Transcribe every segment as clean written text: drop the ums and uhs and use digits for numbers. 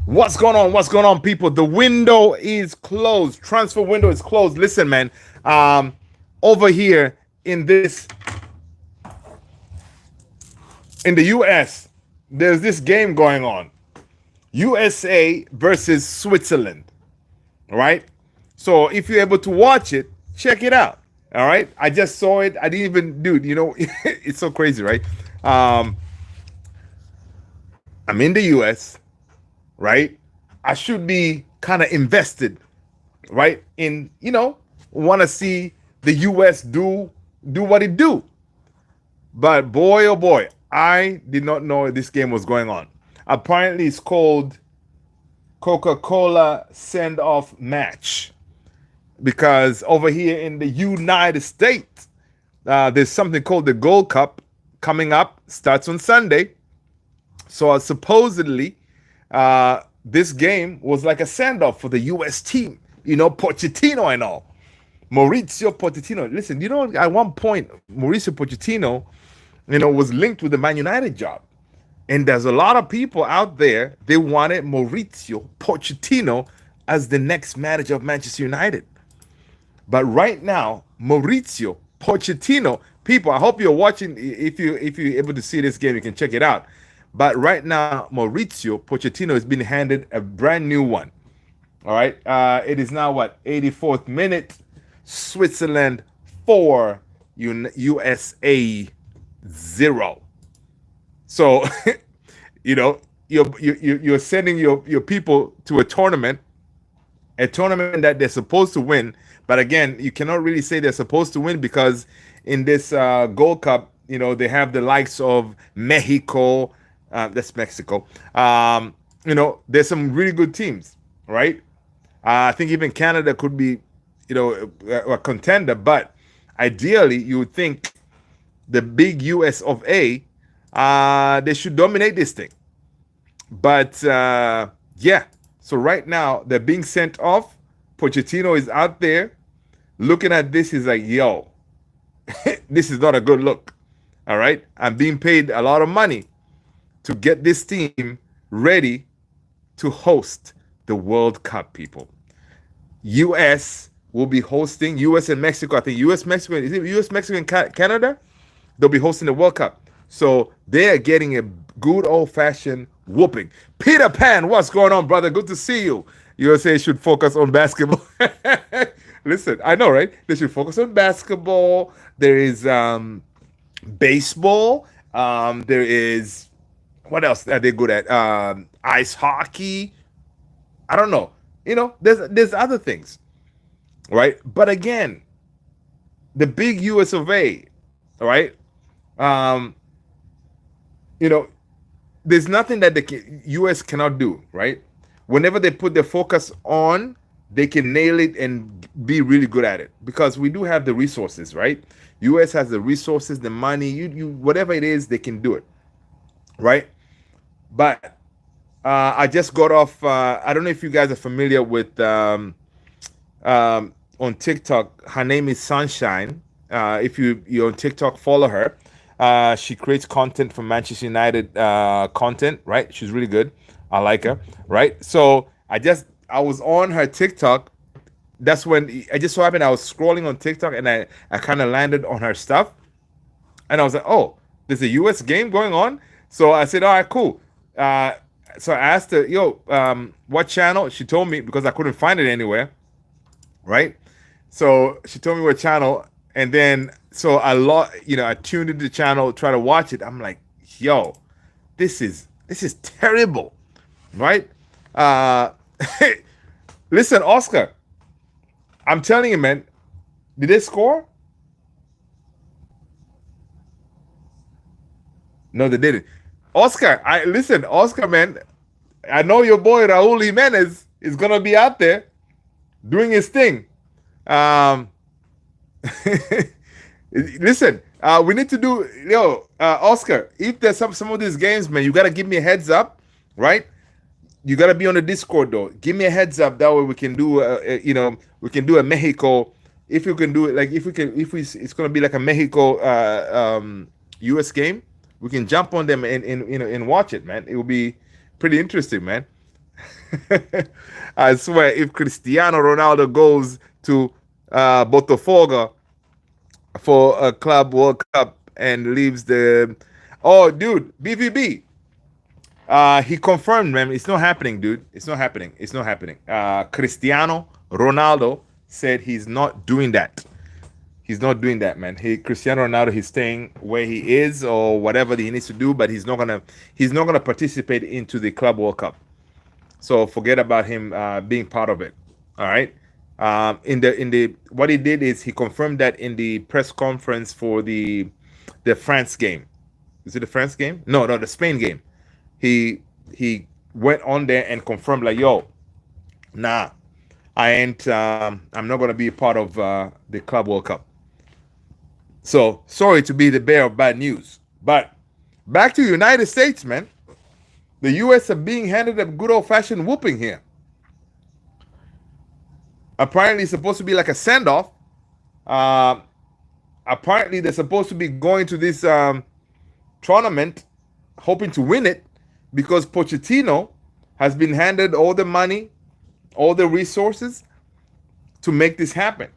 What's going on? What's going on, people? The window is closed. Transfer window is closed. Listen, man. Um, Over here in the U.S., there's this game going on. USA versus Switzerland. All right. So if you're able to watch it, check it out. All right. I just saw it. I didn't even, dude. It's so crazy, right? Um, I'm in the U.S. Right. I should be kind of invested, right? Want to see the U.S. do what it do. But boy, oh boy, I did not know this game was going on. Apparently, it's called Coca-Cola send-off match because over here in the United States, there's something called the Gold Cup coming up. Starts on Sunday. So supposedly, this game was like a send-off for the U.S. team. Pochettino and all. Maurizio Pochettino. Listen, at one point, Mauricio Pochettino, was linked with the Man United job. And there's a lot of people out there, they wanted Mauricio Pochettino as the next manager of Manchester United. But right now, Mauricio Pochettino, people, I hope you're watching. If you're able to see this game, you can check it out. But right now, Mauricio Pochettino has been handed a brand new one. All right. It is now 84th minute. Switzerland 4, USA 0. So, you're sending your people to a tournament that they're supposed to win. But again, you cannot really say they're supposed to win because in this Gold Cup, they have the likes of Mexico. That's Mexico. There's some really good teams, right? I think even Canada could be, a contender. But ideally, you would think the big US of A, they should dominate this thing. But yeah, so right now they're being sent off. Pochettino is out there looking at this. He's like, yo, this is not a good look. All right. I'm being paid a lot of money to get this team ready to host the World Cup, people. US will be hosting, US and Mexico. I think US, Mexico, is it US, Mexico, and Canada? They'll be hosting the World Cup. So they are getting a good old-fashioned whooping. Peter Pan, what's going on, brother? Good to see you. USA should focus on basketball. Listen, I know, right? They should focus on basketball. There is baseball. There is, what else are they good at? Ice hockey. I don't know. There's other things, right? But again, the big US of A, all right? Um, there's nothing that the US cannot do, right? Whenever they put their focus on, they can nail it and be really good at it because we do have the resources, right? US has the resources, the money, you whatever it is, they can do it, right? But I just got off. I don't know if you guys are familiar with on TikTok. Her name is Sunshine. If you're on TikTok, follow her. She creates content for Manchester United content, right? She's really good. I like her, right? So I was on her TikTok. That's when I just so happened I was scrolling on TikTok and I kind of landed on her stuff, and I was like, oh, there's a US game going on. So I said, all right, cool. So I asked her, yo, what channel? She told me because I couldn't find it anywhere, right? So she told me what channel, and then so I tuned into the channel, try to watch it. I'm like, yo, this is terrible, right? Listen, Oscar, I'm telling you, man, did they score? No, they didn't. Oscar, man. I know your boy Raul Jimenez is gonna be out there doing his thing. Um, Listen, we need to do, Oscar. If there's some of these games, man, you gotta give me a heads up, right? You gotta be on the Discord though. Give me a heads up. That way we can do, we can do a Mexico. If you can do it, like it's gonna be like a Mexico, U.S. game. We can jump on them and watch it, man. It will be pretty interesting, man. I swear, if Cristiano Ronaldo goes to Botafogo for a Club World Cup and leaves the, oh, dude, BVB. He confirmed, man. It's not happening, dude. It's not happening. It's not happening. Cristiano Ronaldo said he's not doing that. He's not doing that, man. Cristiano Ronaldo, he's staying where he is or whatever he needs to do, but he's not gonna participate into the Club World Cup. So forget about him being part of it. All right. In the what he did is he confirmed that in the press conference for the France game. Is it the France game? No, no, the Spain game. He went on there and confirmed like, yo, nah, I ain't. I'm not gonna be a part of the Club World Cup. So sorry to be the bearer of bad news, but back to United States, man. The U.S. are being handed a good old fashioned whooping here. Apparently, it's supposed to be like a send off. Uh, Apparently, they're supposed to be going to this tournament hoping to win it because Pochettino has been handed all the money, all the resources to make this happen.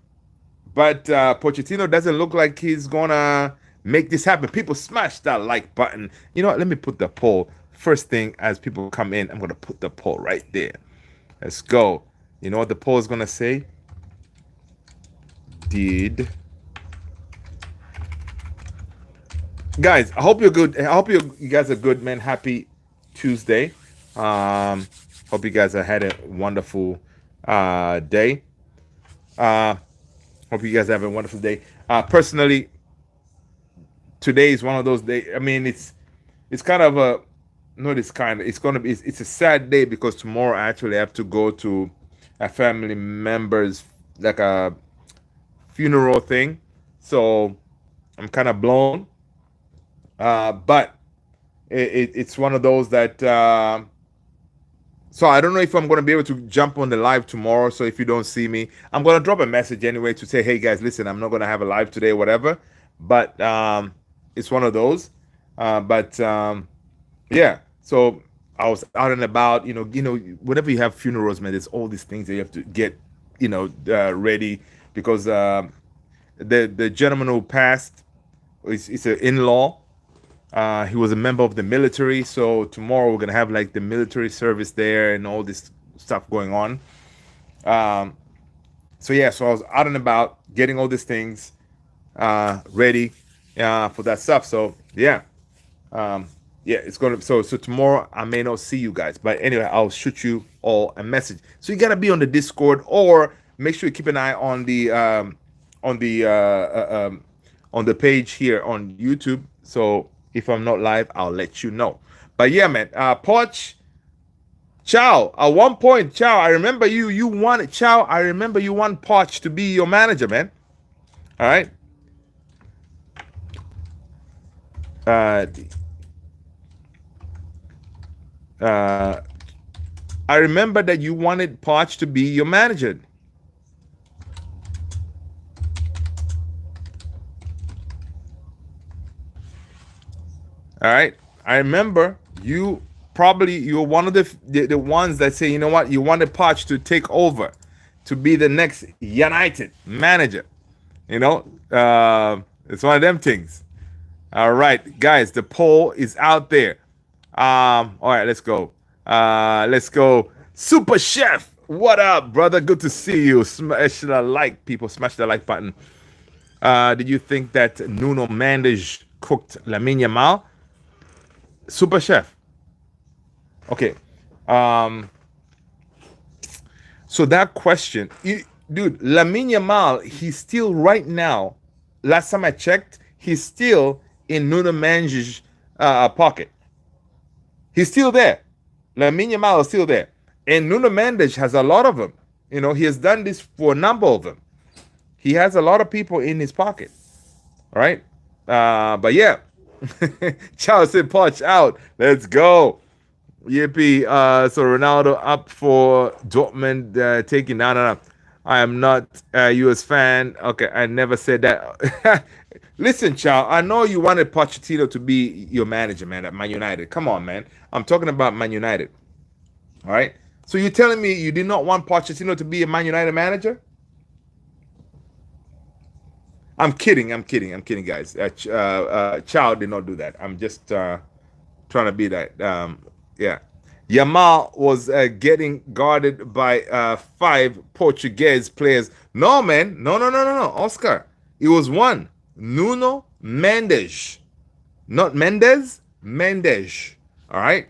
But Pochettino doesn't look like he's gonna make this happen. People smash that like button. You know what? Let me put the poll first thing as people come in. I'm gonna put the poll right there. Let's go. You know what the poll is gonna say? Did guys? I hope you're good. I hope you guys are good, man. Happy Tuesday. Hope you guys have had a wonderful day. Uh, Hope you guys have a wonderful day. Personally, today is one of those days. I mean, it's kind of a not this kind. It's gonna be. It's a sad day because tomorrow I actually have to go to a family member's like a funeral thing. So I'm kind of blown. But it's one of those that. So I don't know if I'm gonna be able to jump on the live tomorrow. So if you don't see me, I'm gonna drop a message anyway to say, hey guys, listen, I'm not gonna have a live today, whatever. But it's one of those. But yeah. So I was out and about. Whenever you have funerals, man, there's all these things that you have to get, ready because the gentleman who passed is an in-law. He was a member of the military, so tomorrow we're gonna have like the military service there and all this stuff going on. Um, so yeah, so I was out and about getting all these things ready for that stuff. So yeah, yeah, it's gonna. So tomorrow I may not see you guys, but anyway, I'll shoot you all a message. So you gotta be on the Discord or make sure you keep an eye on the on the page here on YouTube. So if I'm not live, I'll let you know. But yeah, man, Poch, Chow. At one point, Chow, I remember you wanted Chow. I remember you want Poch to be your manager, man. All right. Uh, uh, I remember that you wanted Poch to be your manager. All right. I remember you're one of the ones that say, you know what, you wanted Poch to take over, to be the next United manager. It's one of them things. All right, guys, the poll is out there. All right, let's go. Let's go. Super Chef, what up, brother? Good to see you. Smash the like, people. Smash the like button. Did you think that Nuno Mendes cooked Lamine Yamal? Super Chef. Okay. So that question, dude, Lamine Yamal, he's still right now. Last time I checked, he's still in Nuno Mendes' pocket. He's still there. Lamine Yamal is still there, and Nuno Mendes has a lot of them. He has done this for a number of them. He has a lot of people in his pocket. All right. But yeah. Charles said Poch out. Let's go. Yippee. So Ronaldo up for Dortmund taking. No. I am not a US fan. Okay, I never said that. Listen, Chow, I know you wanted Pochettino to be your manager, man, at Man United. Come on, man. I'm talking about Man United. All right. So you're telling me you did not want Pochettino to be a Man United manager? I'm kidding, guys. Chow did not do that. I'm just trying to be that. Yeah. Yamal was getting guarded by 5 Portuguese players. No, man. No. Oscar. It was one. Nuno Mendes. Not Mendes. Mendes. All right.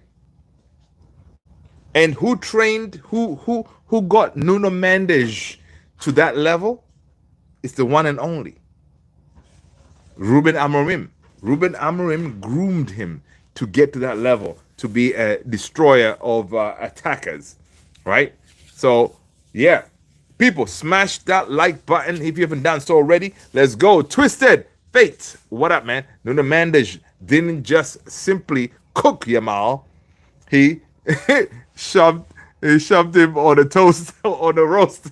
And who trained, who got Nuno Mendes to that level? It's the one and only Ruben Amorim. Ruben Amorim groomed him to get to that level, to be a destroyer of attackers, right? So, yeah. People, smash that like button if you haven't done so already. Let's go. Twisted Fate. What up, man? Nuno Mendes didn't just simply cook Yamal. He shoved him on the toast, on the roast.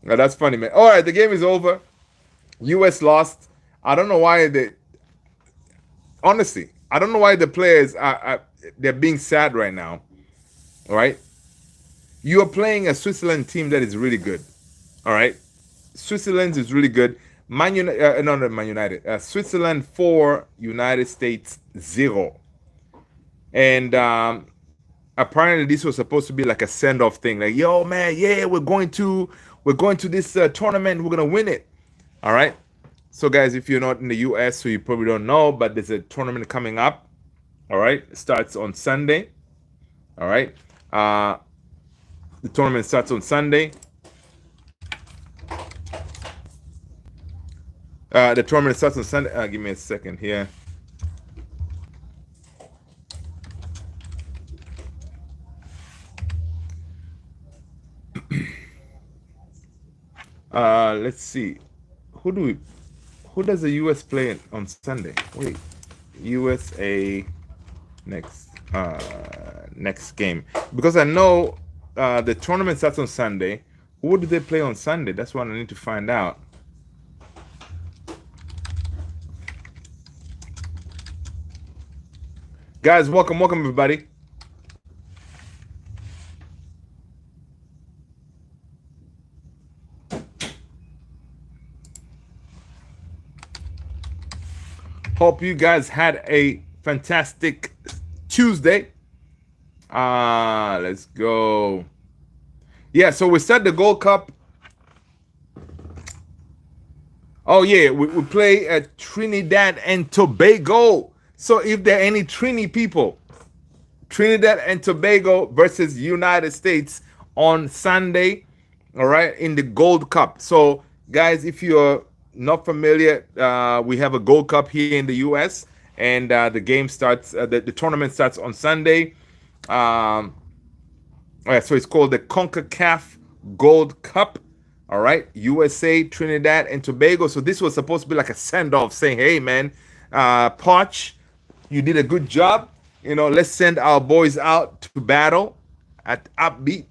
Now, that's funny, man. All right, the game is over. US lost. I don't know why honestly, I don't know why the players they're being sad right now. All right. You are playing a Switzerland team that is really good. All right. Switzerland is really good. Not Man United. Switzerland 4, United States 0. And apparently this was supposed to be like a send-off thing. Like, yo, man, yeah, we're going to this tournament. We're gonna win it. All right. So, guys, if you're not in the US, so you probably don't know, but there's a tournament coming up. All right. It starts on Sunday. All right. The tournament starts on Sunday. The tournament starts on Sunday. Give me a second here. Let's see. Who does the US play on Sunday? Wait. USA next game. Because I know the tournament starts on Sunday. Who do they play on Sunday? That's what I need to find out. Guys, welcome everybody. Hope you guys had a fantastic Tuesday. Let's go. Yeah, so we start the Gold Cup. Oh yeah, we play at Trinidad and Tobago. So if there are any Trini people, Trinidad and Tobago versus United States on Sunday, all right, in the Gold Cup. So guys, if you're not familiar, we have a Gold Cup here in the US, and the game starts, the tournament starts on Sunday. So it's called the CONCACAF Gold Cup. All right, USA, Trinidad and Tobago. So this was supposed to be like a send-off, saying, hey man, Poch, you did a good job. You know, let's send our boys out to battle at upbeat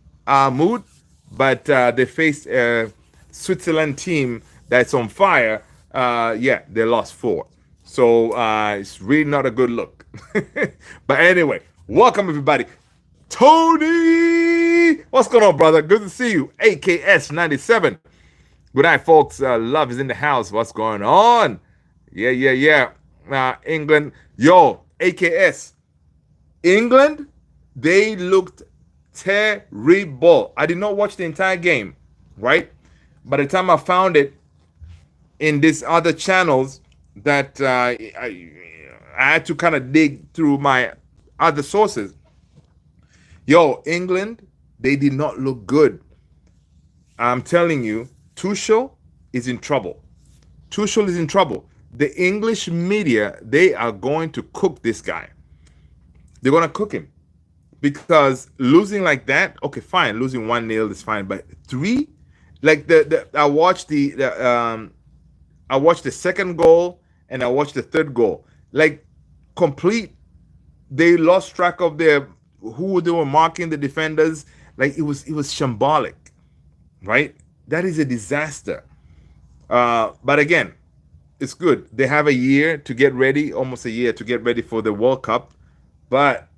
mood. But they faced a Switzerland team that's on fire. Yeah, they lost 4. So it's really not a good look. But anyway, welcome everybody. Tony, what's going on, brother? Good to see you. AKS 97. Good night, folks. Love is in the house. What's going on? Yeah. England. Yo, AKS. England, they looked terrible. I did not watch the entire game, right? By the time I found it in these other channels, that I had to kind of dig through my other sources. Yo, England, they did not look good. I'm telling you, Tuchel is in trouble. Tuchel is in trouble. The English media, they are going to cook this guy. They're going to cook him. Because losing like that, okay, fine. Losing 1-0 is fine. But 3, like I watched the second goal and I watched the third goal. Like complete, they lost track of who they were marking, the defenders. Like it was shambolic, right? That is a disaster. But again, it's good. They have a year to get ready, almost a year to get ready for the World Cup. But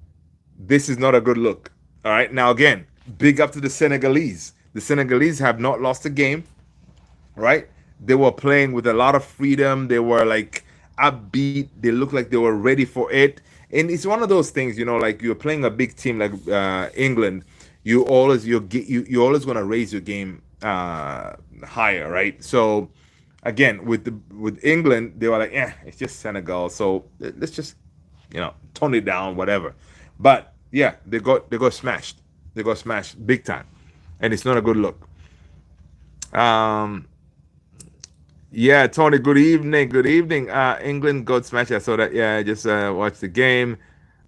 this is not a good look. All right. Now again, big up to the Senegalese. The Senegalese have not lost a game, right? They were playing with a lot of freedom. They were like upbeat. They looked like they were ready for it. And it's one of those things, like you're playing a big team like England. You're always gonna raise your game higher, right? So again, with England, they were like, it's just Senegal, so let's just tone it down, whatever. But yeah, they got smashed. They got smashed big time, and it's not a good look. Um, yeah, Tony. Good evening. Good evening. England got smashed. I saw that. Yeah, I just watched the game.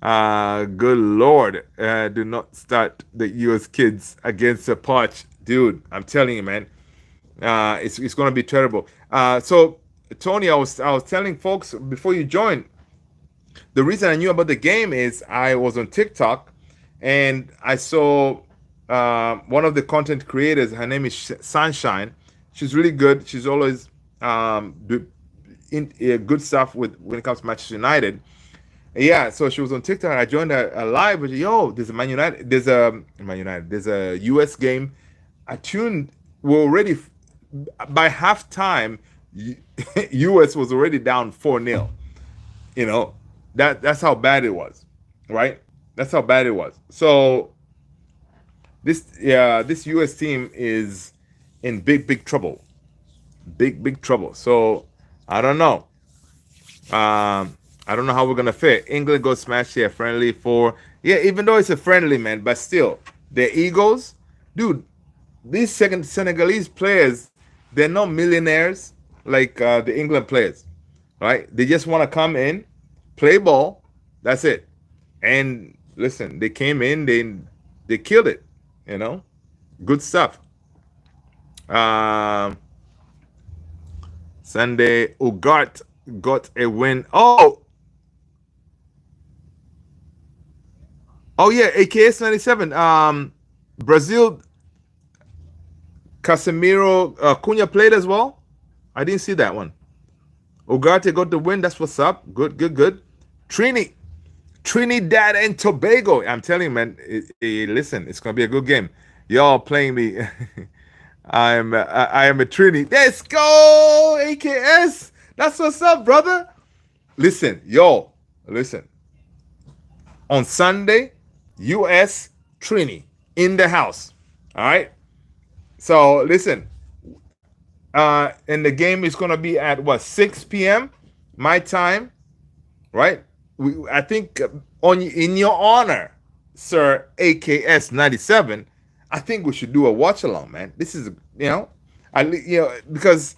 Good lord. Do not start the U.S. kids against the Poch, dude. I'm telling you, man. It's gonna be terrible. So Tony, I was telling folks before you joined. The reason I knew about the game is I was on TikTok, and I saw one of the content creators. Her name is Sunshine. She's really good. She's always do good stuff with when it comes to Manchester United. Yeah, so she was on TikTok. And I joined a live. But yo, there's a Man United. There's a Man United. There's a US game. I tuned. We're already by halftime. US was already down 4-0. You know, that's how bad it was, right? That's how bad it was. So this US team is in big trouble, big trouble. So I don't know. I don't know how we're gonna fit. England goes smash here, friendly for even though it's a friendly, man, but still their egos, dude. These second Senegalese players, they're not millionaires like the England players, right? They just want to come in, play ball, that's it. And listen, they came in, they killed it, you know, good stuff. Um, Sunday, Ugart got a win. Oh yeah, AKS 97. Brazil, Casemiro, Cunha played as well. I didn't see that one. Ugarte got the win. That's what's up. Good. Trinidad and Tobago. I'm telling you, man. Listen, it's gonna be a good game. Y'all playing me. I am a Trini. Let's go, AKS. That's what's up, brother. Listen. On Sunday, US Trini in the house. All right. So listen, and the game is gonna be at what 6 p.m. my time, right? I think on in your honor, Sir AKS 97. I think we should do a watch along, man. This is because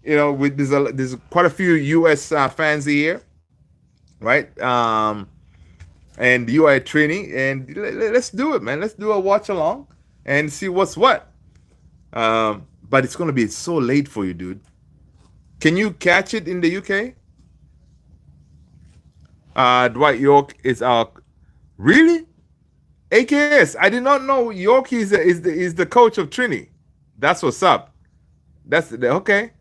there's quite a few U.S. Fans here, right? And you are at Trini, and let's do it, man. Let's do a watch along and see what's what. But it's gonna be so late for you, dude. Can you catch it in the UK? Dwight York is our really AKS. I did not know York is the coach of Trini. That's what's up. Okay.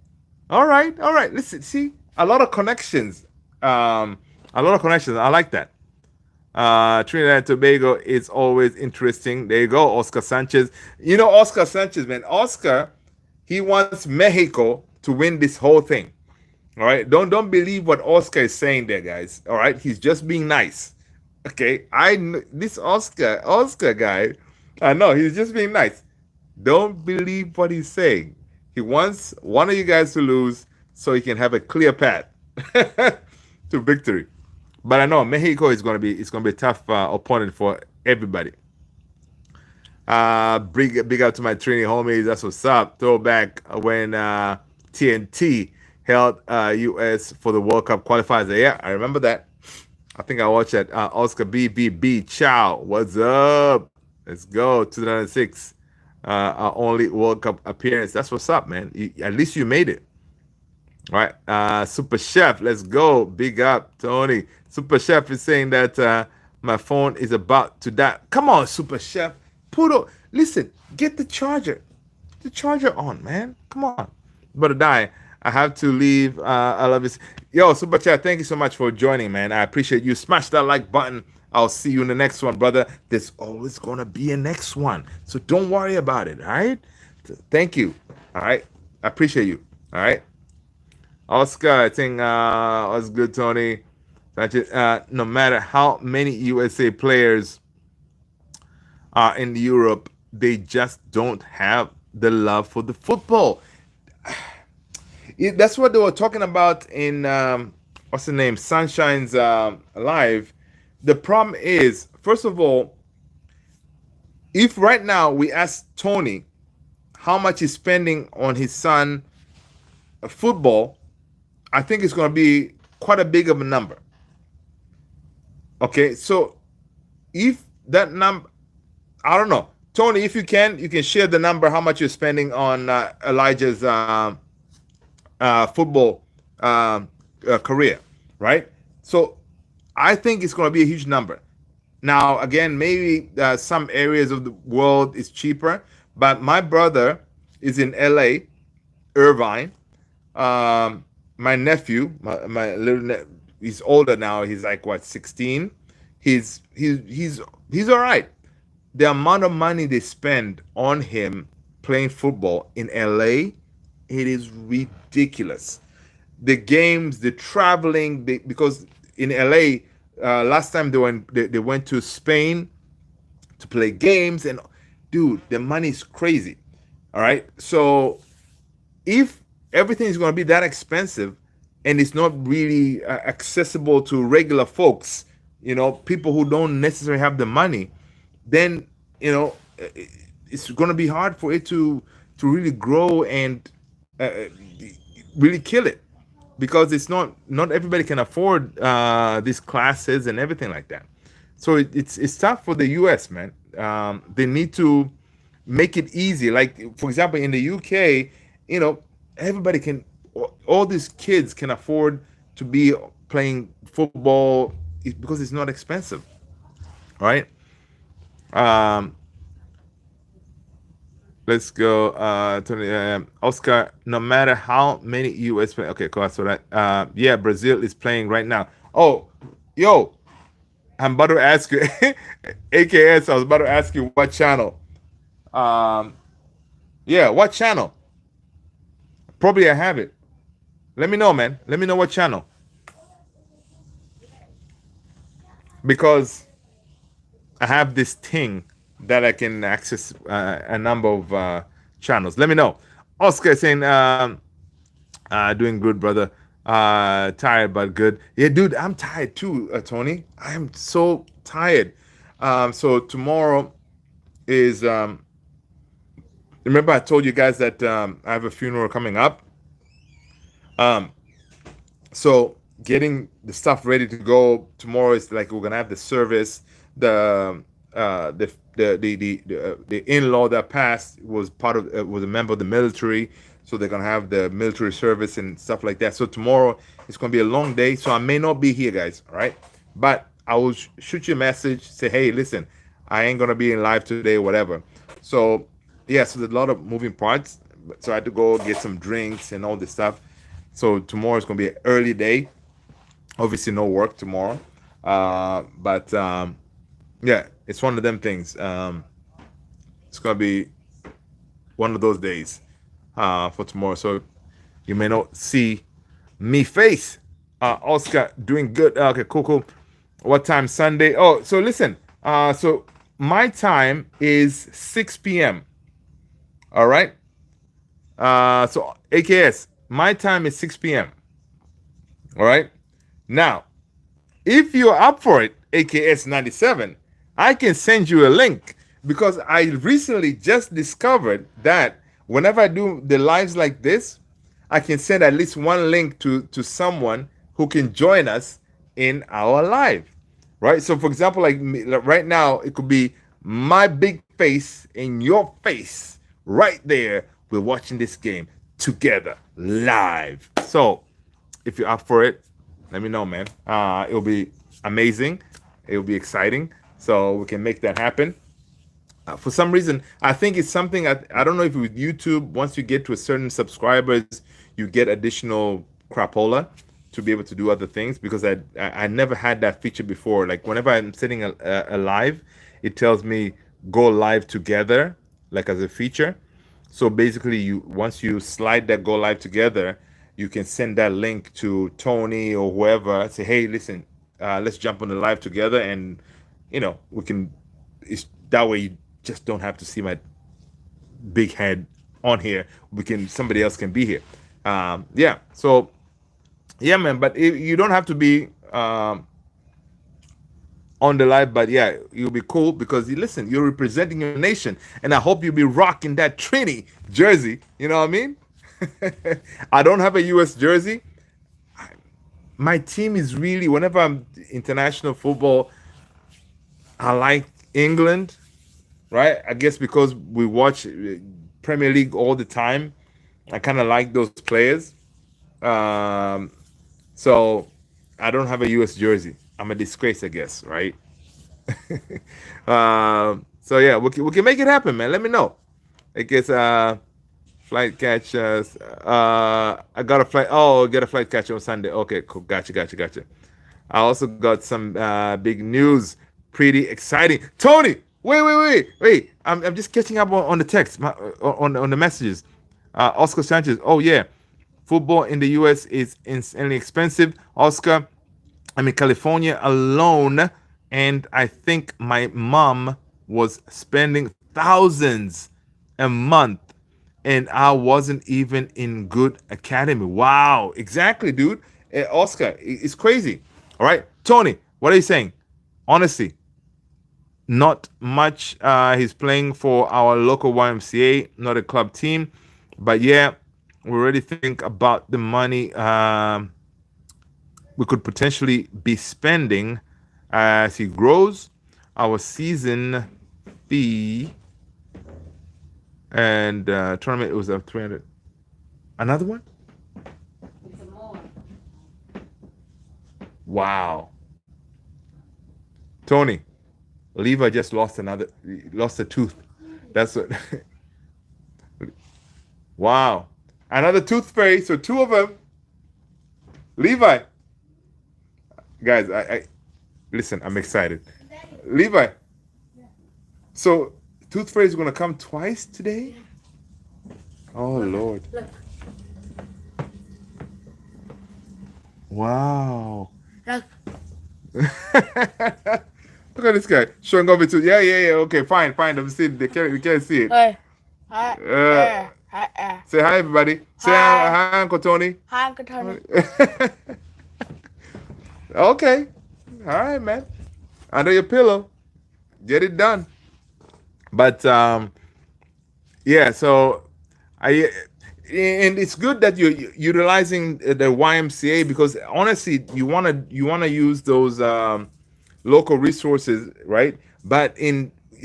All right. Listen, see a lot of connections. I like that. Trinidad and Tobago is always interesting. There you go, Oscar Sanchez. You know Oscar Sanchez, man. Oscar, he wants Mexico to win this whole thing. All right, don't believe what Oscar is saying there, guys. All right, he's just being nice. Okay, this Oscar guy. I know he's just being nice. Don't believe what he's saying. He wants one of you guys to lose so he can have a clear path to victory. But I know Mexico is going to be a tough opponent for everybody. Big up to my Trini homies. That's what's up. Throwback when TNT held US for the World Cup qualifiers. Yeah, I remember that. I think I watched that. Oscar BBB. Ciao. What's up? Let's go. 2006. Our only World Cup appearance. That's what's up, man. At least you made it. All right. Super Chef. Let's go. Big up, Tony. Super Chef is saying that my phone is about to die. Come on, Super Chef. Listen, get the charger. The charger on, man. Come on. About to die. I have to leave. I love this. Yo, Super Chat, thank you so much for joining, man. I appreciate you. Smash that like button. I'll see you in the next one, brother. There's always going to be a next one. So don't worry about it, all right? Thank you. All right. I appreciate you. All right. Oscar, I think was good, Tony. No matter how many USA players are in Europe, they just don't have the love for the football. That's what they were talking about in what's the name, Sunshine's live. The problem is, first of all, if right now we ask Tony how much he's spending on his son football, I think it's going to be quite a big of a number. Okay, so if that number, I don't know, Tony, if you can share the number how much you're spending on Elijah's football career, right? So I think it's going to be a huge number. Now, again, maybe some areas of the world is cheaper, but my brother is in LA, Irvine. My nephew, my little he's older now. He's like what, 16. He's all right. The amount of money they spend on him playing football in LA, it is ridiculous. The games, the traveling, because in LA, last time they went to Spain to play games, and dude, the money is crazy. All right, so if everything is going to be that expensive and it's not really accessible to regular folks, people who don't necessarily have the money, then it's going to be hard for it to really grow and really kill it, because it's not everybody can afford these classes and everything like that. So it's tough for the US, man. They need to make it easy. Like, for example, in the UK, everybody can, all these kids can afford to be playing football because it's not expensive. All right. Let's go. Tony, Oscar, no matter how many US play, okay, cool. So that yeah, Brazil is playing right now. Oh, yo, I'm about to ask you AKS, I was about to ask you what channel. Yeah, what channel? Probably I have it. Let me know, man. Let me know what channel. Because I have this thing that I can access a number of channels. Let me know. Oscar saying, doing good, brother. Tired, but good. Yeah, dude, I'm tired too, Tony. I'm so tired. So tomorrow is, remember I told you guys that I have a funeral coming up. So getting the stuff ready to go tomorrow is like we're gonna have the service. The in-law that passed was was a member of the military, so they're gonna have the military service and stuff like that. So tomorrow it's gonna be a long day, so I may not be here, guys. All right, but I will shoot you a message, say, hey, listen, I ain't gonna be in live today, whatever. So yeah, so there's a lot of moving parts. So I had to go get some drinks and all this stuff. So tomorrow is gonna be an early day. Obviously, no work tomorrow, but yeah, it's one of them things. It's gonna be one of those days for tomorrow. So you may not see me face. Oscar doing good. Okay, cool. What time Sunday? Oh, so listen. So my time is 6 p.m. All right. So AKS, my time is 6 p.m. All right. Now, if you're up for it, AKS 97, I can send you a link, because I recently just discovered that whenever I do the lives like this, I can send at least one link to someone who can join us in our live, right? So for example, like right now, it could be my big face in your face right there. We're watching this game together live. So if you're up for it, let me know, man. It'll be amazing. It'll be exciting. So we can make that happen. For some reason, I think it's something, I don't know if with YouTube, once you get to a certain subscribers, you get additional crapola to be able to do other things, because I never had that feature before. Like whenever I'm sitting a live, it tells me go live together, like as a feature. So basically, you once you slide that go live together, you can send that link to Tony or whoever. Say, hey, listen, let's jump on the live together, and we can. It's that way you just don't have to see my big head on here. Somebody else can be here. Yeah. So yeah, man. But you don't have to be on the live, but yeah, you'll be cool because you listen. You're representing your nation, and I hope you'll be rocking that Trini jersey. You know what I mean? I don't have a U.S. jersey. My team is really, whenever I'm international football, I like England, right? I guess because we watch Premier League all the time, I kind of like those players. Um, so I don't have a U.S. jersey. I'm a disgrace, I guess, right? So yeah, we can make it happen, man. Let me know. I guess flight catch. I got a flight. Oh, get a flight catch on Sunday. Okay, cool. Gotcha. I also got some big news. Pretty exciting. Tony, wait. I'm just catching up on the text, on the messages. Oscar Sanchez. Oh yeah, football in the U.S. is insanely expensive. Oscar, I'm in California alone, and I think my mom was spending thousands a month, and I wasn't even in good academy. Wow, exactly, dude. Oscar, it's crazy. All right, Tony, what are you saying? Honestly, not much. He's playing for our local YMCA, not a club team, but yeah, we already think about the money we could potentially be spending as he grows. Our season fee and tournament, it was a 300. Another one? Wow. Tony, Levi just lost a tooth. That's what. Wow. Another tooth fairy. So two of them. Levi. Guys, I listen, I'm excited. Levi. So tooth fairy is gonna come twice today? Oh Lord. Wow. Look. Look at this guy showing off it. Yeah. Okay, fine. I'm seeing. We can't see it. Hey. Hi. Say hi, everybody. Say hi, Uncle Tony. Hi, Uncle Tony. Okay. All right, man. Under your pillow. Get it done. But yeah. So I. And it's good that you're utilizing the YMCA, because honestly, you wanna use those local resources, right? But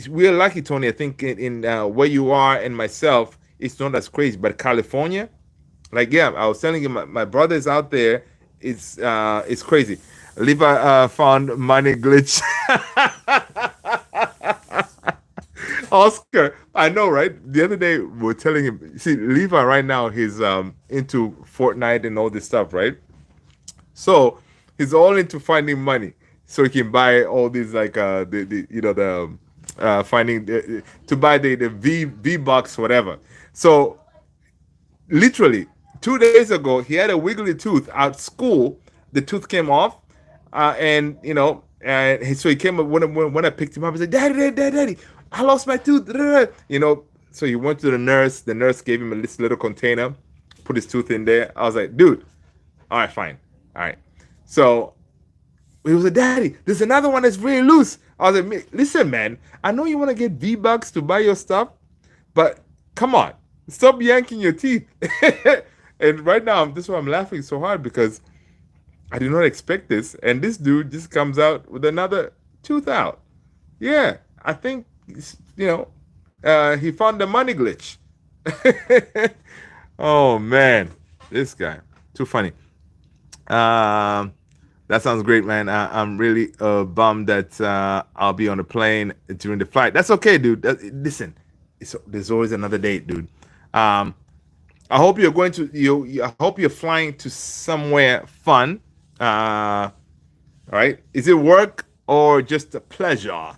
we're lucky, Tony. I think in where you are and myself, it's not as crazy. But California, like yeah, I was telling you, my brother is out there. It's crazy. Levi found money glitch. Oscar, I know, right? The other day we were telling him. See, Levi right now he's into Fortnite and all this stuff, right? So he's all into finding money so he can buy all these like the finding to buy the V bucks whatever. So literally 2 days ago he had a wiggly tooth at school. The tooth came off, and so he came up when I picked him up. He said, "Daddy, I lost my tooth." So he went to the nurse. The nurse gave him this little container, put his tooth in there. I was like, "Dude, all right, fine, all right." So he was like, "Daddy, there's another one that's really loose." I was like, "Listen, man, I know you want to get V-Bucks to buy your stuff, but come on, stop yanking your teeth." And right now, this is why I'm laughing so hard, because I did not expect this. And this dude just comes out with another tooth out. Yeah, I think, he found the money glitch. Oh, man. This guy. Too funny. That sounds great, man. I'm really bummed that I'll be on the plane during the flight. That's okay, dude. Listen, there's always another date, dude. I hope you're going to I hope you're flying to somewhere fun. All right. Is it work or just a pleasure?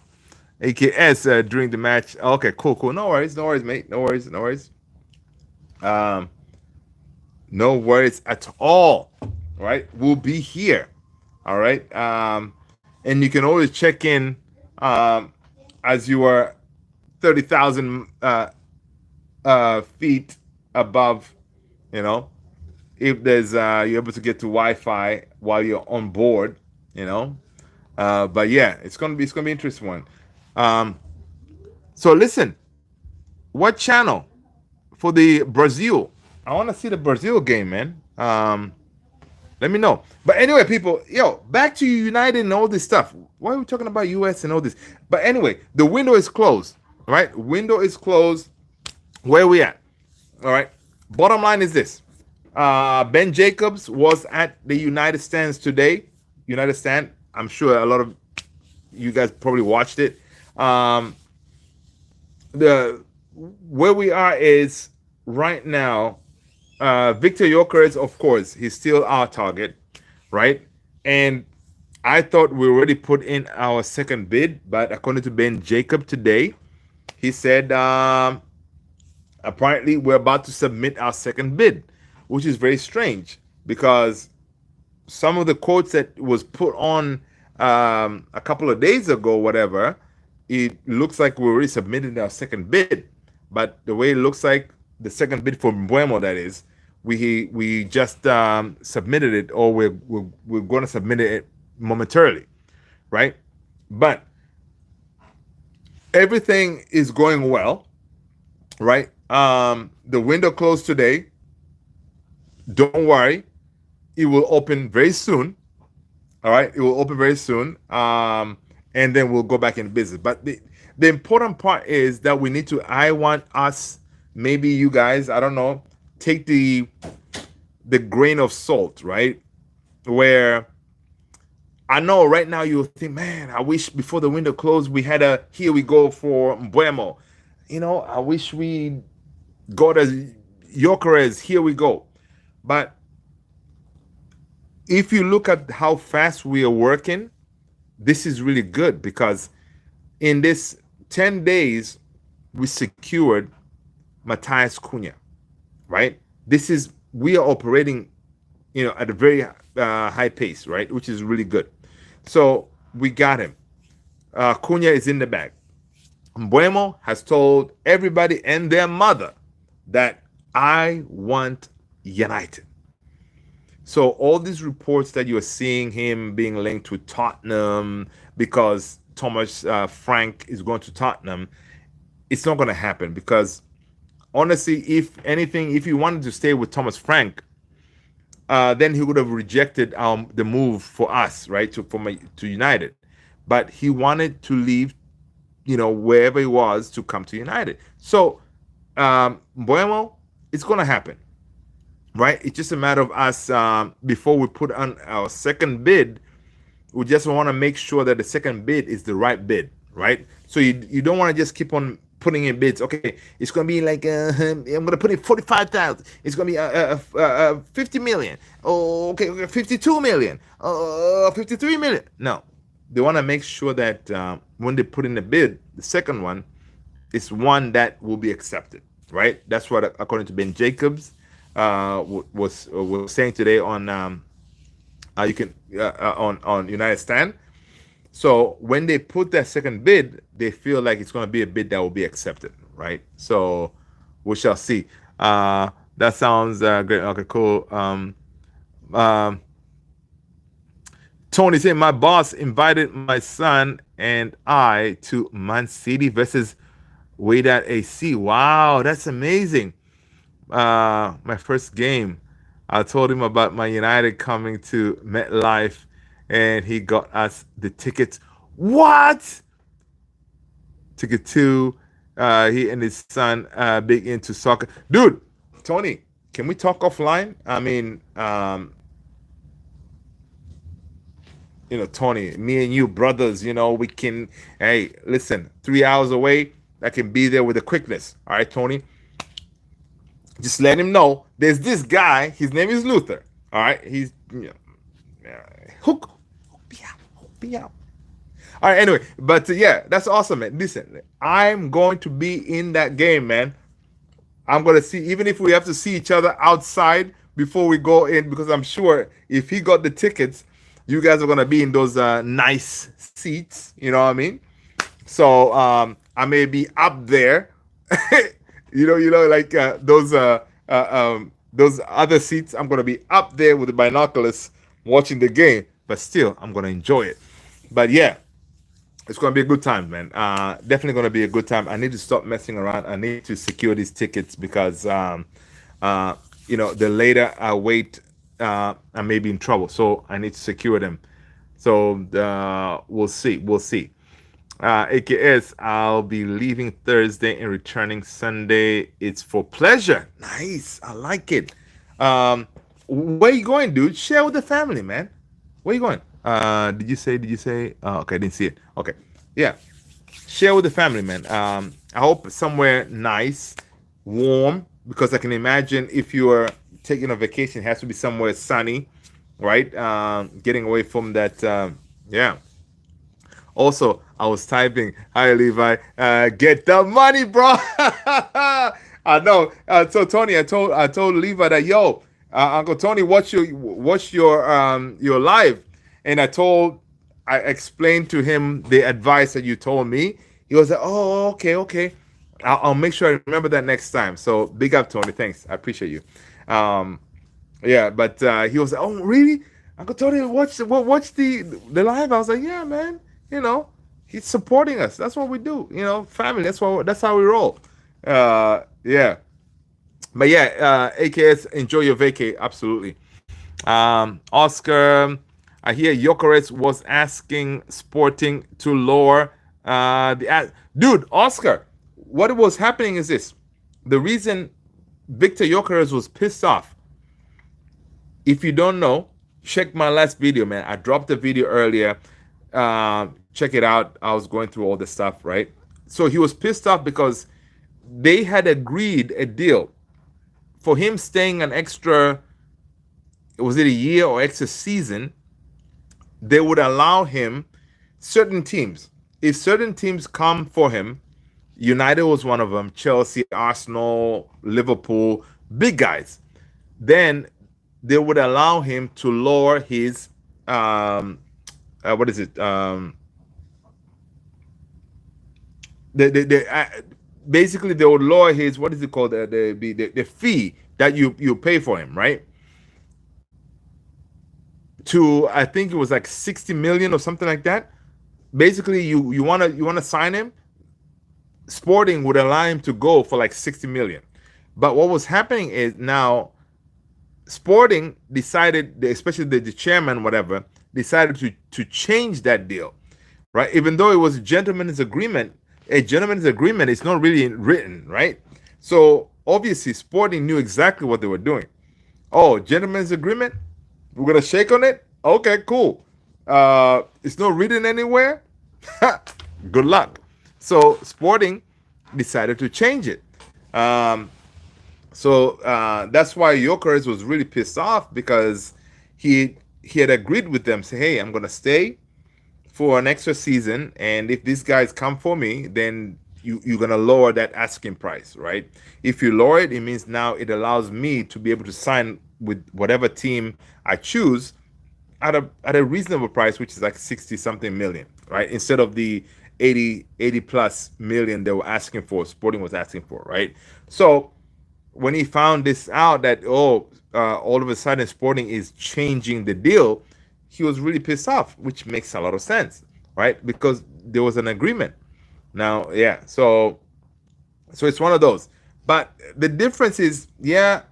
AKS during the match. Okay, cool, cool. No worries, mate. No worries, no worries. Um, no worries at all. All right, we'll be here. All right. And you can always check in as you are 30,000 feet above. You know, if there's you're able to get to Wi-Fi while you're on board. You know, but yeah, it's gonna be an interesting one. Um, so listen, what channel for the Brazil? I want to see the Brazil game, man. Let me know. But anyway, people, yo, back to United and all this stuff. Why are we talking about US and all this? But anyway, the window is closed. All right, window is closed. Where are we at? All right. Bottom line is this: Ben Jacobs was at the United Stands today. United Stand. I'm sure a lot of you guys probably watched it. The where we are is right now. Victor Jokeres, of course, he's still our target, right? And I thought we already put in our second bid, but according to Ben Jacob today, he said apparently we're about to submit our second bid, which is very strange because some of the quotes that was put on a couple of days ago, whatever, it looks like we already submitted our second bid. But the way it looks like the second bid for Buemo, that is, we just submitted it, or we're going to submit it momentarily, right? But everything is going well, right? The window closed today. Don't worry, it will open very soon. All right, it will open very soon, and then we'll go back in business. But the important part is that we need to. I want us, maybe you guys, I don't know, take the grain of salt, right? Where I know right now you'll think, man, I wish before the window closed we had a here we go for Buemo. You know, I wish we got a Jokeres, here we go. But if you look at how fast we are working, this is really good because in this 10 days, we secured Matthias Cunha, right? We are operating, at a very high pace, right? Which is really good. So we got him. Cunha is in the bag. Buemo has told everybody and their mother that I want United. So all these reports that you're seeing him being linked to Tottenham because Thomas Frank is going to Tottenham, it's not going to happen because honestly, if anything, if he wanted to stay with Thomas Frank, then he would have rejected the move for us, right, to United. But he wanted to leave, wherever he was to come to United. So Buemo, it's going to happen. Right, it's just a matter of us before we put on our second bid. We just want to make sure that the second bid is the right bid, right? So you don't want to just keep on putting in bids. Okay, it's going to be like I'm going to put in 45,000. It's going to be 50 million. Oh, okay, 52 million. 53 million. No, they want to make sure that when they put in the bid, the second one is one that will be accepted, right? That's what according to Ben Jacobs. Was saying today on you can on United Stand. So when they put that second bid, they feel like it's going to be a bid that will be accepted, right? So we shall see. That sounds great. Okay, cool. Tony said my boss invited my son and I to Man City versus Wydad AC. Wow, that's amazing. My first game, I told him about my United coming to MetLife, and he got us the tickets. What? Ticket 2. He and his son big into soccer. Dude, Tony, can we talk offline? I mean, Tony, me and you brothers, we can. Hey, listen, 3 hours away, I can be there with a quickness. All right, Tony. Just let him know there's this guy. His name is Luther. All right, he's hook me out, hook me out. All right, anyway, but yeah, that's awesome, man. Listen, I'm going to be in that game, man. I'm gonna see, even if we have to see each other outside before we go in, because I'm sure if he got the tickets, you guys are gonna be in those nice seats. You know what I mean? So I may be up there, like those other seats. I'm gonna be up there with the binoculars watching the game, but still, I'm gonna enjoy it. But yeah, it's gonna be a good time, man. Definitely gonna be a good time. I need to stop messing around. I need to secure these tickets because, uh, the later I wait, I may be in trouble. So I need to secure them. So we'll see. We'll see. AKS, I'll be leaving Thursday and returning Sunday. It's for pleasure. Nice. I like it. Where you going, dude? Share with the family, man. Where you going? Did you say? Okay, I didn't see it. Okay. Yeah. Share with the family, man. I hope somewhere nice, warm, because I can imagine if you are taking a vacation, it has to be somewhere sunny, right? Getting away from that. Yeah. Also, I was typing, "Hi Levi, get the money, bro." I know. So Tony, I told Levi that, yo, Uncle Tony, watch your live, and I explained to him the advice that you told me. He was like, "Oh, okay, okay. I'll make sure I remember that next time." So big up, Tony. Thanks, I appreciate you. Um, yeah, but he was like, "Oh, really? Uncle Tony, watch the live." I was like, "Yeah, man. You know, he's supporting us. That's what we do. Family. That's how we roll." Yeah, but yeah, AKS, enjoy your vacay. Absolutely. Oscar, I hear Jokeres was asking Sporting to lower dude. Oscar, what was happening is this: the reason Victor Jokeres was pissed off. If you don't know, check my last video, man. I dropped the video earlier. Check it out. I was going through all this stuff, right? So he was pissed off because they had agreed a deal for him staying an extra, was it a year or extra season? They would allow him certain teams. If certain teams come for him, United was one of them, Chelsea, Arsenal, Liverpool, big guys, then they would allow him to lower his what is it? Basically they would lower his, what is it called, the fee that you pay for him, right? To, I think it was like 60 million or something like that. Basically, you wanna sign him. Sporting would allow him to go for like 60 million. But what was happening is now Sporting decided, especially the chairman, whatever, decided to change that deal, right? Even though it was a gentleman's agreement is not really written, right? So obviously, Sporting knew exactly what they were doing. Oh, gentleman's agreement, we're gonna shake on it. Okay, cool. It's not written anywhere. Good luck. So Sporting decided to change it. So that's why Jokeres was really pissed off, because he had agreed with them, say, "Hey, I'm gonna stay for an extra season, and if these guys come for me, then you're gonna lower that asking price, right? If you lower it, it means now it allows me to be able to sign with whatever team I choose at a reasonable price, which is like 60 something million, right? Instead of the 80 plus million they were asking for, Sporting was asking for, right? So when he found this out, that all of a sudden Sporting is changing the deal, he was really pissed off, which makes a lot of sense, right? Because there was an agreement. Now, yeah, so it's one of those. But the difference is, yeah,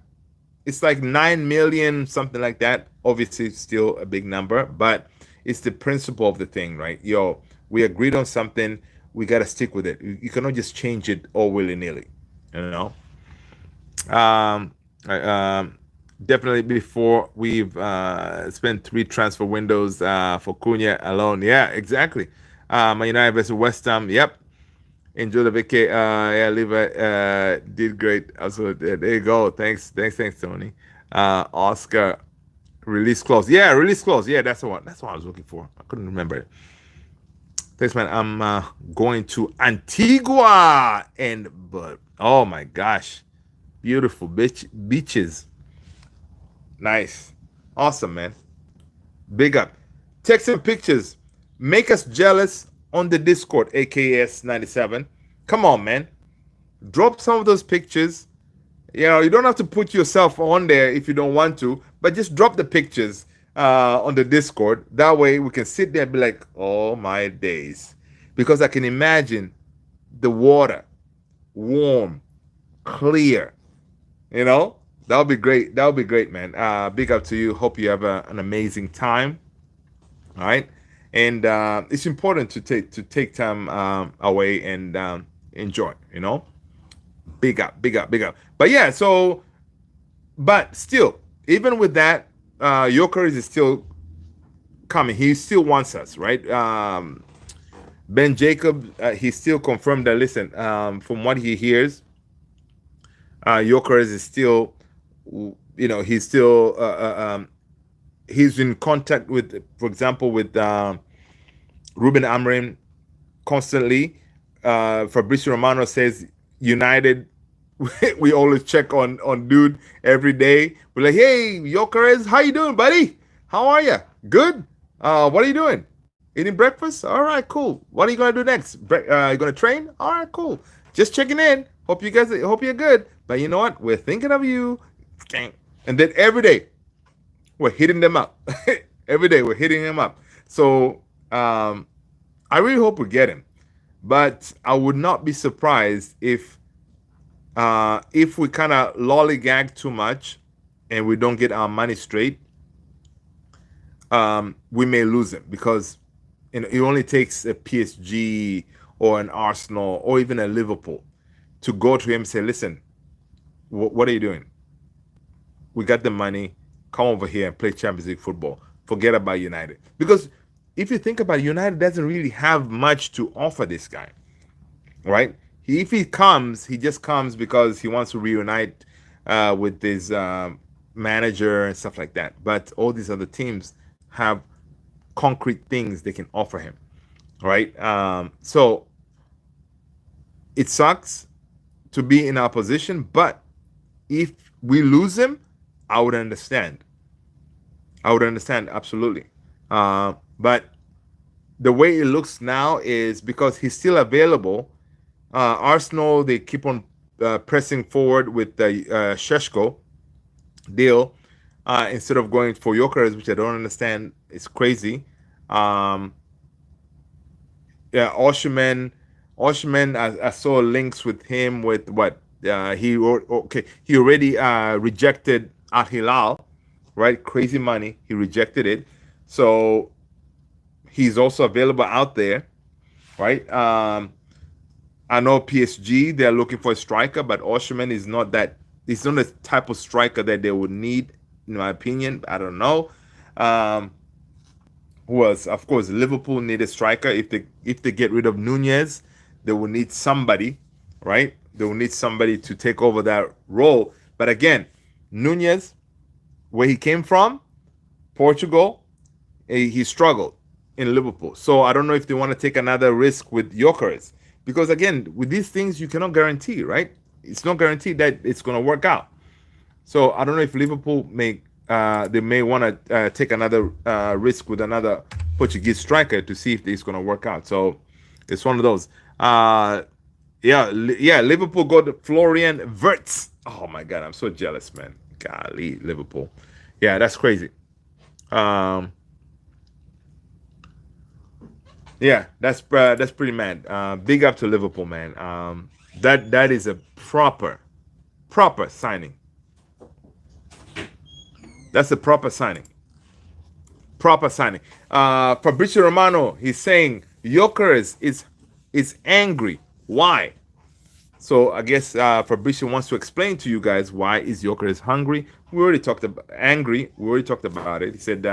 it's like 9 million, something like that. Obviously, it's still a big number, but it's the principle of the thing, right? Yo, we agreed on something, we got to stick with it. You cannot just change it all willy-nilly, you know? Um, Definitely before we've spent 3 transfer windows for Cunha alone. Yeah, exactly. Man United versus West Ham. Yep. Enjoy the vacation. Yeah, live. Did great. Also, there you go. Thanks, Tony. Oscar, release close. Yeah, release close. Yeah, that's the one. That's what I was looking for. I couldn't remember it. Thanks, man. I'm going to Antigua, and but oh my gosh, beautiful beaches. Nice, awesome, man. Big up. Take some pictures. Make us jealous on the Discord, AKS97. Come on, man. Drop some of those pictures. You know, you don't have to put yourself on there if you don't want to, but just drop the pictures on the Discord. That way we can sit there and be like, oh my days. Because I can imagine the water, warm, clear. You know, that would be great. That would be great, man. Big up to you. Hope you have an amazing time. All right. And it's important to take time away and enjoy, you know. Big up, big up, big up. But yeah, so but still, even with that, Jokeris is still coming. He still wants us, right? Ben Jacob, he still confirmed that. Listen, from what he hears, Jokeris is still, he's still he's in contact with, for example, with Ruben Amorim constantly. Fabrizio Romano says United. We always check on dude every day. We're like, hey, Jokeres, how you doing, buddy? How are you? Good. What are you doing? Eating breakfast? All right, cool. What are you gonna do next? You gonna train? All right, cool. Just checking in. Hope you're good. But you know what? We're thinking of you. And then every day we're hitting them up. Every day we're hitting them up. So I really hope we get him. But I would not be surprised if we kind of lollygag too much and we don't get our money straight. We may lose him because it only takes a PSG or an Arsenal or even a Liverpool to go to him and say, listen, what are you doing? We got the money. Come over here and play Champions League football. Forget about United. Because if you think about it, United doesn't really have much to offer this guy, right? If he comes, he just comes because he wants to reunite with his manager and stuff like that. But all these other teams have concrete things they can offer him, right? So it sucks to be in our position, but if we lose him, I would understand. I would understand absolutely. But the way it looks now is because he's still available. Arsenal, they keep on pressing forward with the Sheshko deal instead of going for Jokeres, which I don't understand. It's crazy. Yeah, Osherman, I saw links with him with what he wrote. Okay, he already rejected Al Hilal, right? Crazy money. He rejected it. So he's also available out there, right? I know PSG, they're looking for a striker, but Osherman is not that. He's not the type of striker that they would need, in my opinion. I don't know. Who else? Of course, Liverpool need a striker. If they get rid of Nunez, they will need somebody, right? They will need somebody to take over that role. But again, Nunez, where he came from, Portugal, he struggled in Liverpool. So I don't know if they want to take another risk with Jokeres. Because again, with these things, you cannot guarantee, right? It's not guaranteed that it's going to work out. So I don't know if Liverpool may want to take another risk with another Portuguese striker to see if it's going to work out. So it's one of those. Liverpool got Florian Wirtz. Oh my God, I'm so jealous, man. Golly, Liverpool. Yeah, that's crazy. Yeah, that's pretty mad. Big up to Liverpool, man. That is a proper signing. That's a proper signing. Proper signing. Fabrizio Romano, he's saying Jokeres is angry. Why? So I guess Fabrizio wants to explain to you guys why is Jokeres hungry. We already talked about angry. We already talked about it. He said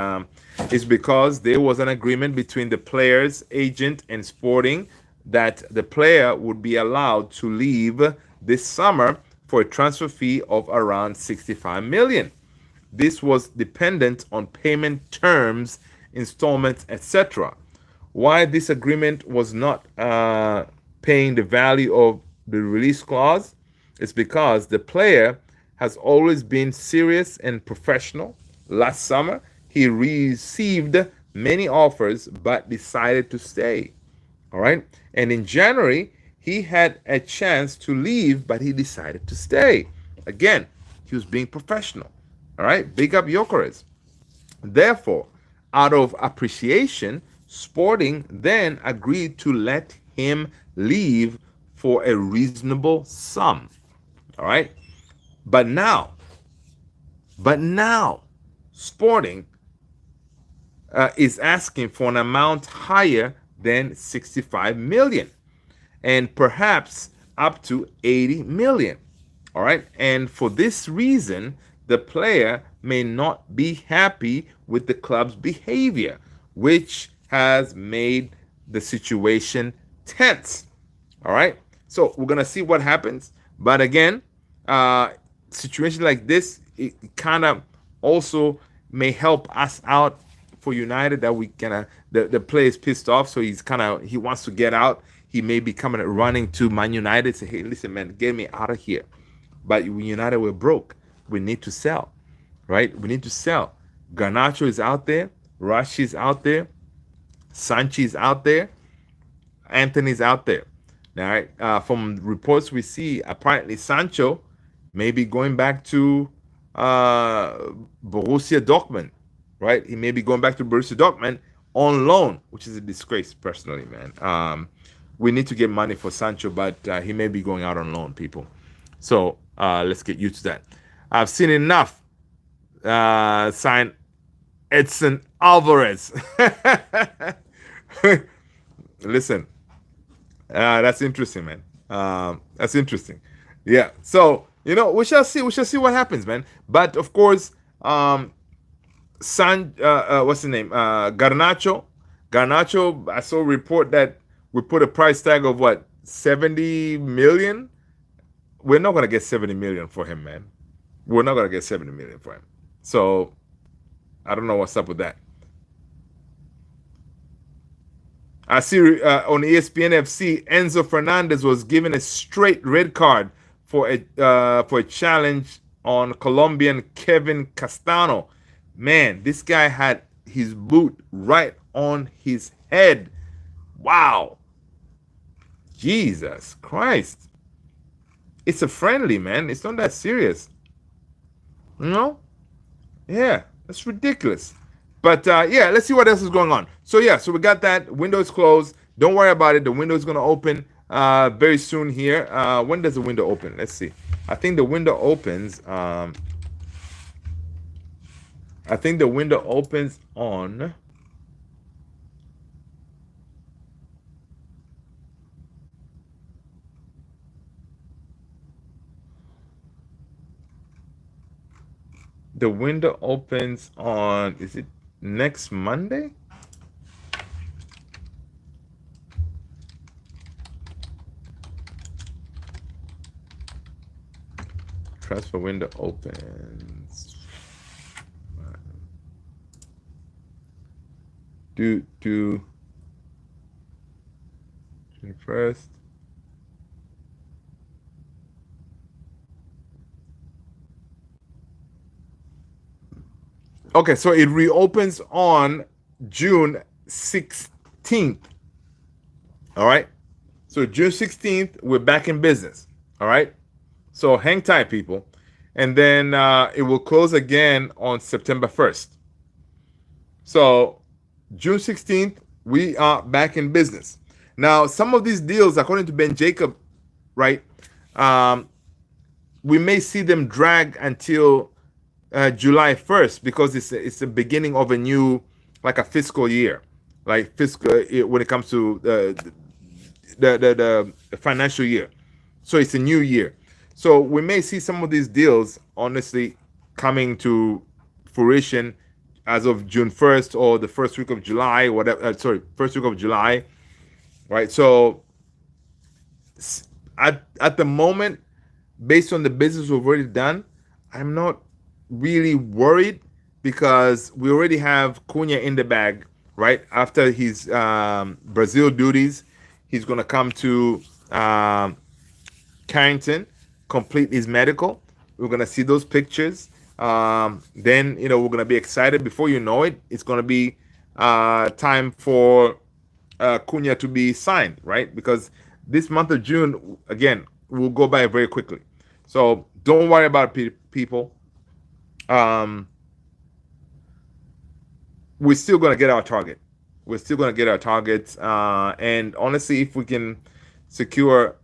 it's because there was an agreement between the players, agent, and Sporting that the player would be allowed to leave this summer for a transfer fee of around 65 million. This was dependent on payment terms, installments, etc. Why this agreement was not paying the value of the release clause is because the player has always been serious and professional. Last summer, he received many offers but decided to stay. All right. And in January, he had a chance to leave, but he decided to stay. Again, he was being professional. All right. Big up Gyökeres. Therefore, out of appreciation, Sporting then agreed to let him leave for a reasonable sum. All right. But now, Sporting is asking for an amount higher than 65 million and perhaps up to 80 million. All right. And for this reason, the player may not be happy with the club's behavior, which has made the situation tense. All right. So we're going to see what happens. But again, situation like this, it kind of also may help us out for United, that we kind of the player is pissed off, so he wants to get out. He may be coming running to Man United, say, hey, listen, man, get me out of here. But United, we're broke. We need to sell, right? We need to sell. Garnacho is out there. Rashi is out there. Sanchi is out there. Anthony's out there. All right. From reports we see, apparently Sancho may be going back to Borussia Dortmund, right? He may be going back to Borussia Dortmund on loan, which is a disgrace, personally, man. We need to get money for Sancho, but he may be going out on loan, people. So let's get used to that. I've seen enough. Sign Edson Alvarez. Listen, that's interesting, man. That's interesting. Yeah. So, we shall see. We shall see what happens, man. But of course, what's the name? Garnacho. I saw a report that we put a price tag of what, 70 million. We're not gonna get 70 million for him, man. We're not gonna get 70 million for him. So I don't know what's up with that. I see on ESPN FC, Enzo Fernandez was given a straight red card for a challenge on Colombian Kevin Castano. Man, this guy had his boot right on his head. Wow. Jesus Christ. It's a friendly, man. It's not that serious. Yeah, that's ridiculous. But yeah, let's see what else is going on. So yeah, so we got that. Window is closed. Don't worry about it. The window is going to open very soon here. When does the window open? Let's see. I think the window opens. I think the window opens on. The window opens on, is it next Monday? Transfer window opens. Do 21st. Okay, so it reopens on June 16th. All right. So June 16th, we're back in business. All right. So hang tight, people. And then it will close again on September 1st. So June 16th, we are back in business. Now, some of these deals, according to Ben Jacob, right, we may see them drag until July 1st, because it's the beginning of a new, like a fiscal year, like fiscal when it comes to the financial year. So it's a new year. So we may see some of these deals, honestly, coming to fruition as of June 1st or the first week of July, whatever. First week of July, right? So At the moment, based on the business we've already done, I'm not really worried because we already have Cunha in the bag, right? After his Brazil duties, he's going to come to Carrington, complete his medical. We're going to see those pictures. Then, we're going to be excited. Before you know it, it's going to be time for Cunha to be signed, right? Because this month of June, again, will go by very quickly. So don't worry about people. We're still going to get our target. We're still going to get our targets. And honestly, if we can secure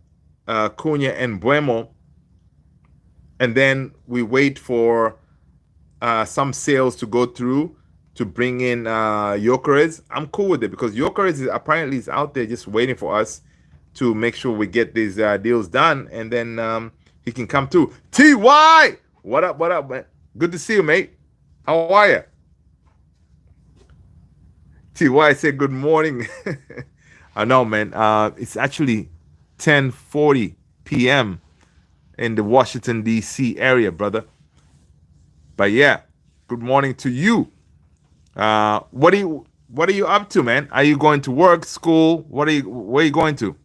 Cunha and Buemo, and then we wait for some sales to go through to bring in Gyökeres, I'm cool with it because Gyökeres apparently is out there just waiting for us to make sure we get these deals done, and then he can come through. TY, what up, man? Good to see you, mate. How are you? TY said good morning. I know, man. It's actually 10:40 p.m. in the Washington D.C. area, brother. But yeah, good morning to you. What are you up to, man? Are you going to work, school? Where are you going to?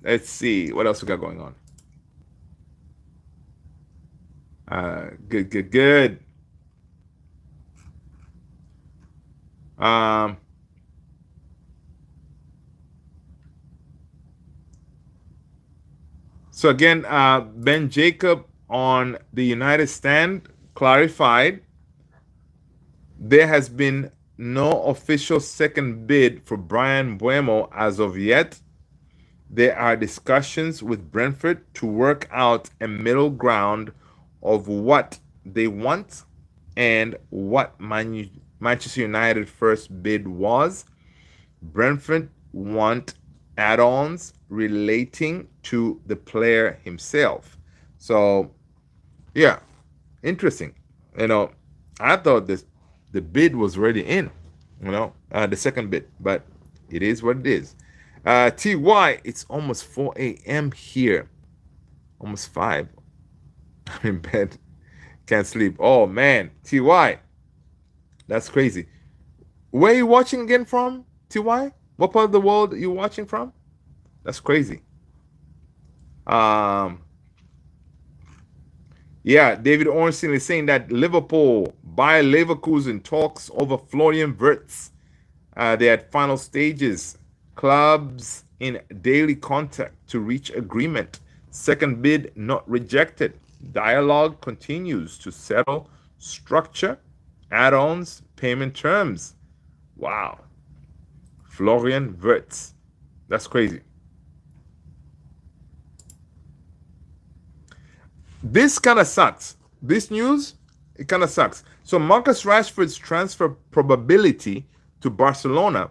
Let's see what else we got going on. Good. So again, Ben Jacob on the United stand clarified there has been no official second bid for Brian Buemo as of yet. There are discussions with Brentford to work out a middle ground of what they want and what Manchester United first bid was. Brentford want add-ons relating to the player himself. So, yeah, interesting. I thought the bid was already in, the second bid, but it is what it is. TY, it's almost 4 a.m. here. Almost 5. I'm in bed. Can't sleep. Oh, man. TY, that's crazy. Where are you watching again from, TY? What part of the world are you watching from? That's crazy. Yeah, David Ornstein is saying that Liverpool by Leverkusen talks over Florian Wirtz. They're at final stages. Clubs in daily contact to reach agreement. Second bid not rejected. Dialogue continues to settle structure, add-ons, payment terms. Wow. Florian Wirtz. That's crazy. This kind of sucks. This news, it kind of sucks. So Marcus Rashford's transfer probability to Barcelona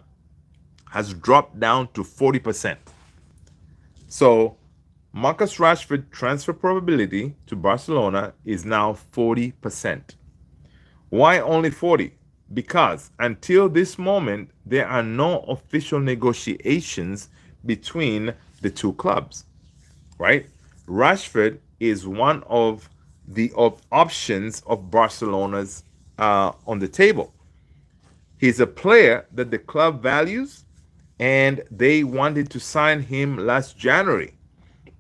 has dropped down to 40%. So Marcus Rashford transfer probability to Barcelona is now 40%. Why only 40? Because until this moment, there are no official negotiations between the two clubs, right? Rashford is one of the options of Barcelona's on the table. He's a player that the club values, and they wanted to sign him last January.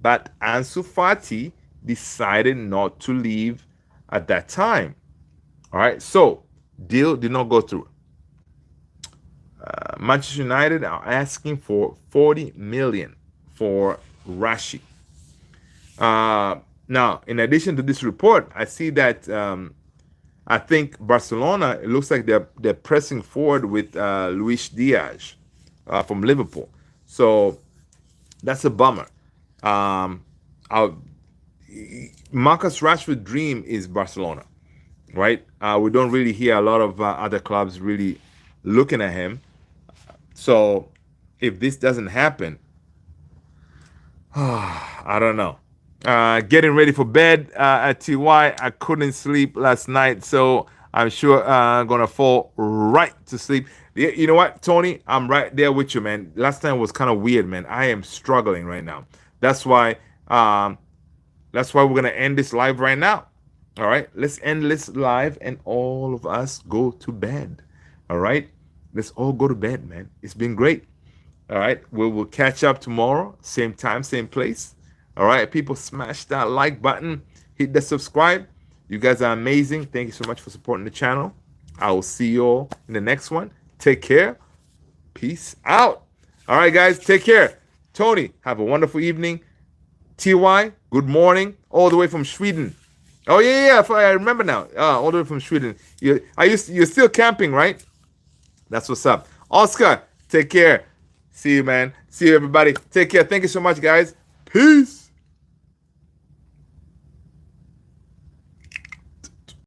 But Ansu Fati decided not to leave at that time. All right, so deal did not go through. Manchester United are asking for 40 million for Rashi. Now, in addition to this report, I see that I think Barcelona, it looks like they're pressing forward with Luis Diaz from Liverpool. So that's a bummer. Marcus Rashford's dream is Barcelona, right? We don't really hear a lot of other clubs really looking at him. So if this doesn't happen, I don't know. Getting ready for bed at TY. I couldn't sleep last night, so I'm sure gonna fall right to sleep. You know what, Tony? I'm right there with you, man. Last time was kind of weird, man. I am struggling right now. That's why um that's why we're gonna end this live right now. All right, let's end this live and all of us go to bed. All right, let's all go to bed, man. It's been great. All right, we will catch up tomorrow, same time, same place. All right, people, smash that like button, hit the subscribe. You guys are amazing. Thank you so much for supporting the channel. I will see you all in the next one. Take care. Peace out. All right, guys, take care. Tony, have a wonderful evening. TY, good morning, all the way from Sweden. Oh yeah, I remember now. All the way from Sweden. You're still camping, right? That's what's up. Oscar, take care. See you, man. See you, everybody. Take care. Thank you so much, guys. Peace.